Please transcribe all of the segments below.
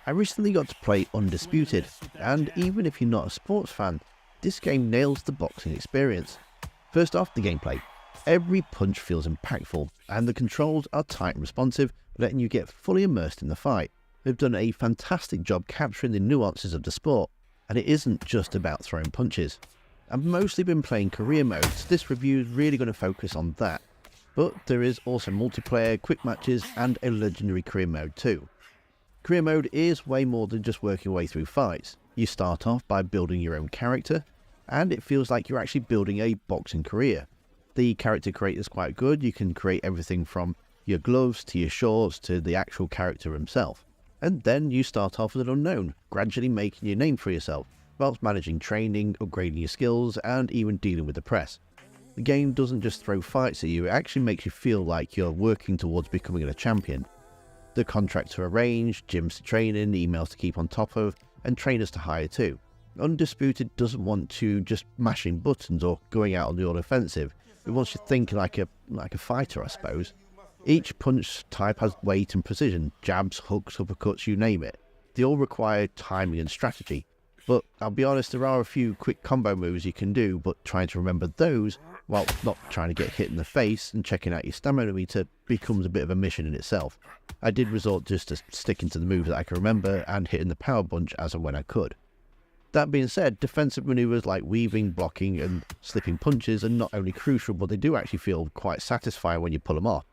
I recently got to play Undisputed, and even if you're not a sports fan, this game nails the boxing experience. First off, the gameplay. Every punch feels impactful, and the controls are tight and responsive, letting you get fully immersed in the fight. They've done a fantastic job capturing the nuances of the sport, and it isn't just about throwing punches. I've mostly been playing career mode, so this review is really going to focus on that. But there is also multiplayer, quick matches, and a legendary career mode too. Career mode is way more than just working your way through fights. You start off by building your own character, and it feels like you're actually building a boxing career. The character creator is quite good. You can create everything from your gloves to your shorts to the actual character himself. And then you start off as an unknown, gradually making your name for yourself, whilst managing training, upgrading your skills, and even dealing with the press. The game doesn't just throw fights at you, it actually makes you feel like you're working towards becoming a champion. The contracts to arrange, gyms to train in, emails to keep on top of, and trainers to hire too. Undisputed doesn't want you just mashing buttons or going out on the offensive. It wants you thinking like a fighter, I suppose. Each punch type has weight and precision, jabs, hooks, uppercuts, you name it. They all require timing and strategy. But I'll be honest, there are a few quick combo moves you can do, but trying to remember those while not trying to get hit in the face and checking out your stamina meter becomes a bit of a mission in itself. I did resort just to sticking to the moves that I can remember and hitting the power punch as and when I could. That being said, defensive maneuvers like weaving, blocking and slipping punches are not only crucial, but they do actually feel quite satisfying when you pull them off.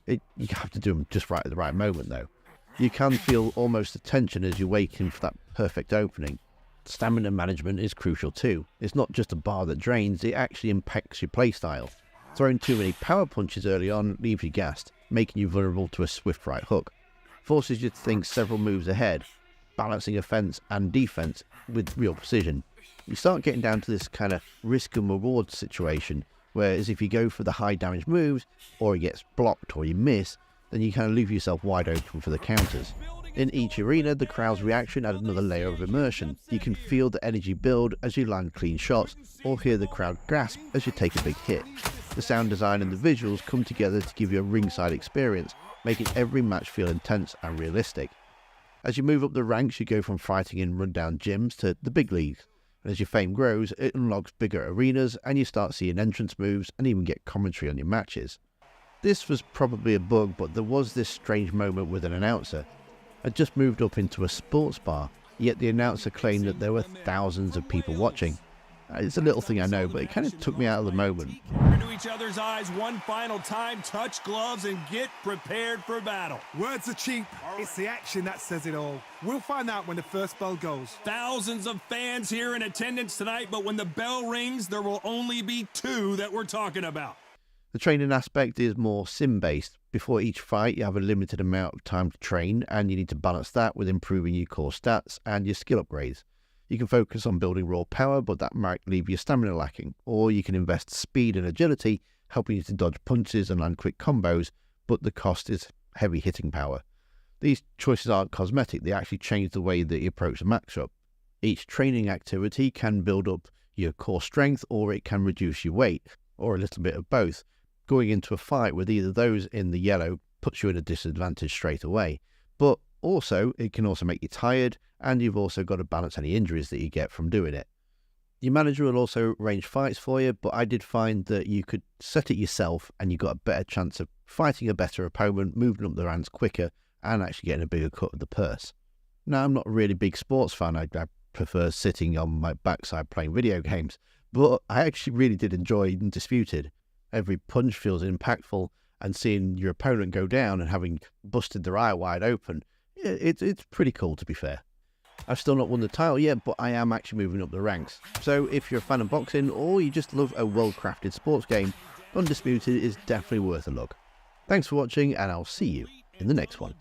You have to do them just right at the right moment though. You can feel almost the tension as you're waiting for that perfect opening. Stamina management is crucial too. It's not just a bar that drains, it actually impacts your playstyle. Throwing too many power punches early on leaves you gassed, making you vulnerable to a swift right hook. Forces you to think several moves ahead, balancing offense and defense with real precision. You start getting down to this kind of risk and reward situation, whereas if you go for the high damage moves, or it gets blocked or you miss, then you kind of leave yourself wide open for the counters. In each arena, the crowd's reaction adds another layer of immersion. You can feel the energy build as you land clean shots, or hear the crowd gasp as you take a big hit. The sound design and the visuals come together to give you a ringside experience, making every match feel intense and realistic. As you move up the ranks, you go from fighting in rundown gyms to the big leagues. And as your fame grows, it unlocks bigger arenas, and you start seeing entrance moves and even get commentary on your matches. This was probably a bug, but there was this strange moment with an announcer. I'd just moved up into a sports bar, yet the announcer claimed that there were thousands of people watching. It's a little thing I know, but it kind of took me out of the moment. Into each other's eyes one final time, touch gloves and get prepared for battle. Words are cheap, it's the action that says it all. We'll find out when the first bell goes. Thousands of fans here in attendance tonight, but when the bell rings, there will only be two that we're talking about. The training aspect is more sim-based. Before each fight, you have a limited amount of time to train, and you need to balance that with improving your core stats and your skill upgrades. You can focus on building raw power, but that might leave your stamina lacking, or you can invest speed and agility, helping you to dodge punches and land quick combos, but the cost is heavy hitting power. These choices aren't cosmetic, they actually change the way that you approach the matchup. Each training activity can build up your core strength, or it can reduce your weight, or a little bit of both. Going into a fight with either of those in the yellow puts you at a disadvantage straight away, but also it can also make you tired, and you've also got to balance any injuries that you get from doing it. Your manager will also arrange fights for you, but I did find that you could set it yourself and you got a better chance of fighting a better opponent, moving up the ranks quicker, and actually getting a bigger cut of the purse. Now, I'm not a really big sports fan, I prefer sitting on my backside playing video games, but I actually really did enjoy Undisputed. Every punch feels impactful, and seeing your opponent go down and having busted their eye wide open, it's pretty cool, to be fair. I've still not won the title yet, but I am actually moving up the ranks. So if you're a fan of boxing, or you just love a well-crafted sports game, Undisputed is definitely worth a look. Thanks for watching, and I'll see you in the next one.